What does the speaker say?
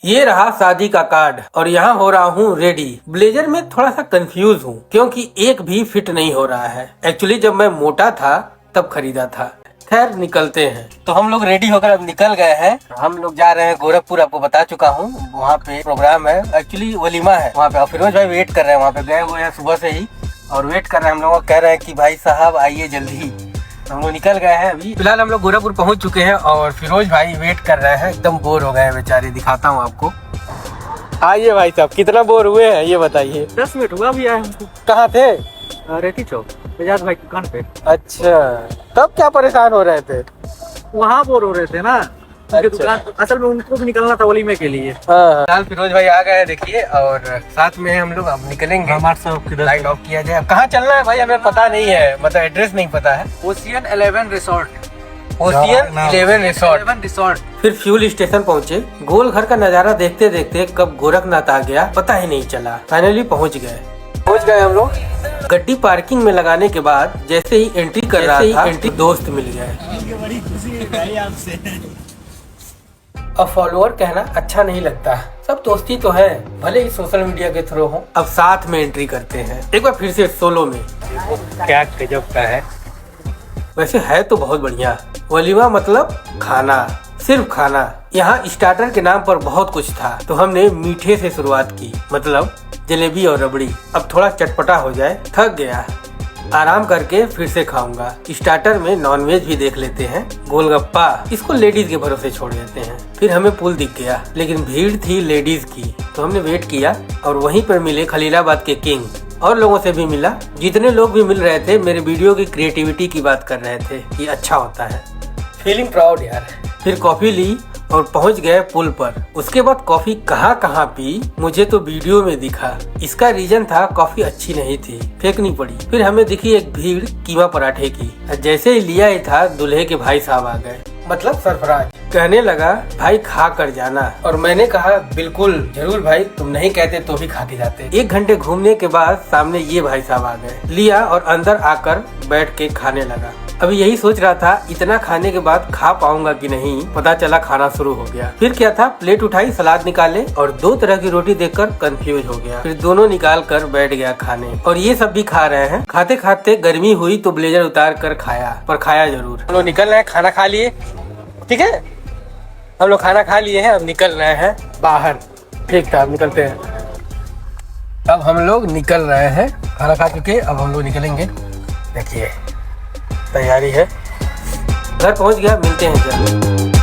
ये रहा शादी का कार्ड और यहाँ हो रहा हूँ रेडी। ब्लेजर में थोड़ा सा कंफ्यूज हूँ क्योंकि एक भी फिट नहीं हो रहा है। एक्चुअली जब मैं मोटा था तब खरीदा था। खैर निकलते हैं। तो हम लोग रेडी होकर अब निकल गए हैं। हम लोग जा रहे हैं गोरखपुर, आपको बता चुका हूँ। वहाँ पे प्रोग्राम है, एक्चुअली वलीमा है वहाँ पे। फिरोज भाई वेट कर रहे हैं, वहाँ पे गए हुए हैं सुबह से ही और वेट कर रहे हैं। हम लोग कह रहे हैं कि भाई साहब आइए जल्दी। हम लोग निकल गए हैं। अभी फिलहाल हम लोग गोरखपुर पहुंच चुके हैं और फिरोज भाई वेट कर रहे हैं। एकदम बोर हो गए हैं बेचारे। दिखाता हूं आपको। आइए भाई साहब, कितना बोर हुए हैं ये बताइए। 10 मिनट हुआ भी आए हमको। कहाँ थे? रेती चौक बजाज भाई की दुकान पे। अच्छा, तब क्या परेशान हो रहे थे? वहाँ बोर हो रहे थे ना। अच्छा। दुकान असल में उनको भी निकलना था वलीमे के लिए। फिलहाल फिरोज भाई आ गए हैं देखिए, और साथ में हम लोग अब निकलेंगे। हमारे साहब की लाइट ऑफ किया जाए। कहाँ चलना है भाई हमें पता नहीं है, मतलब एड्रेस नहीं पता है। Ocean 11 resort. Ocean 11 resort. फिर फ्यूल स्टेशन पहुँचे। गोल घर का नजारा देखते देखते कब गोरखनाथ आ गया पता ही नहीं चला। फाइनली पहुँच गए हम लोग। गड्डी पार्किंग में लगाने के बाद जैसे ही एंट्री कर रहा था दोस्त मिल गए। बड़ी खुशी है आपसे। अब फॉलोअर कहना अच्छा नहीं लगता, सब दोस्ती तो है, भले ही सोशल मीडिया के थ्रू हो। अब साथ में एंट्री करते हैं एक बार फिर से सोलो में। क्या गजब का है। वैसे है तो बहुत बढ़िया। वलीमा मतलब खाना, सिर्फ खाना। यहाँ स्टार्टर के नाम पर बहुत कुछ था तो हमने मीठे से शुरुआत की, मतलब जलेबी और रबड़ी। अब थोड़ा चटपटा हो जाए, थक गया, आराम करके फिर से खाऊंगा। स्टार्टर में नॉनवेज भी देख लेते हैं। गोलगप्पा, इसको लेडीज के भरोसे छोड़ देते हैं। फिर हमें पुल दिख गया, लेकिन भीड़ थी लेडीज की तो हमने वेट किया और वहीं पर मिले खलीलाबाद के किंग। और लोगों से भी मिला, जितने लोग भी मिल रहे थे मेरे वीडियो की क्रिएटिविटी की बात कर रहे थे। ये अच्छा होता है, फीलिंग प्राउड यार। फिर कॉफी ली और पहुंच गए पुल पर। उसके बाद कॉफी कहाँ पी मुझे तो वीडियो में दिखा। इसका रीजन था कॉफी अच्छी नहीं थी, फेंकनी पड़ी। फिर हमें दिखी एक भीड़ कीमा पराठे की। जैसे ही लिया ही था दूल्हे के भाई साहब आ गए, मतलब सरफराज। कहने लगा भाई खा कर जाना, और मैंने कहा बिल्कुल जरूर भाई, तुम नहीं कहते तो भी खा के जाते। 1 घंटे घूमने के बाद सामने ये भाई साहब आ गए। लिया और अंदर आकर बैठ के खाने लगा। अभी यही सोच रहा था इतना खाने के बाद खा पाऊंगा कि नहीं, पता चला खाना शुरू हो गया। फिर क्या था, प्लेट उठाई, सलाद निकाले और 2 तरह की रोटी देखकर कंफ्यूज हो गया। फिर दोनों निकाल कर बैठ गया खाने, और ये सब भी खा रहे हैं। खाते खाते गर्मी हुई तो ब्लेजर उतार कर खाया, पर खाया जरूर। हम लोग निकल रहे हैं, खाना खा लिए, ठीक है। हम लोग खाना खा लिए हैं, अब निकल रहे हैं बाहर। ठीक था, अब निकलते हैं। अब हम लोग निकल रहे हैं, खाना खा चुके, अब हम लोग निकलेंगे। देखिए तैयारी है। घर पहुंच गया, मिलते हैं जल्द।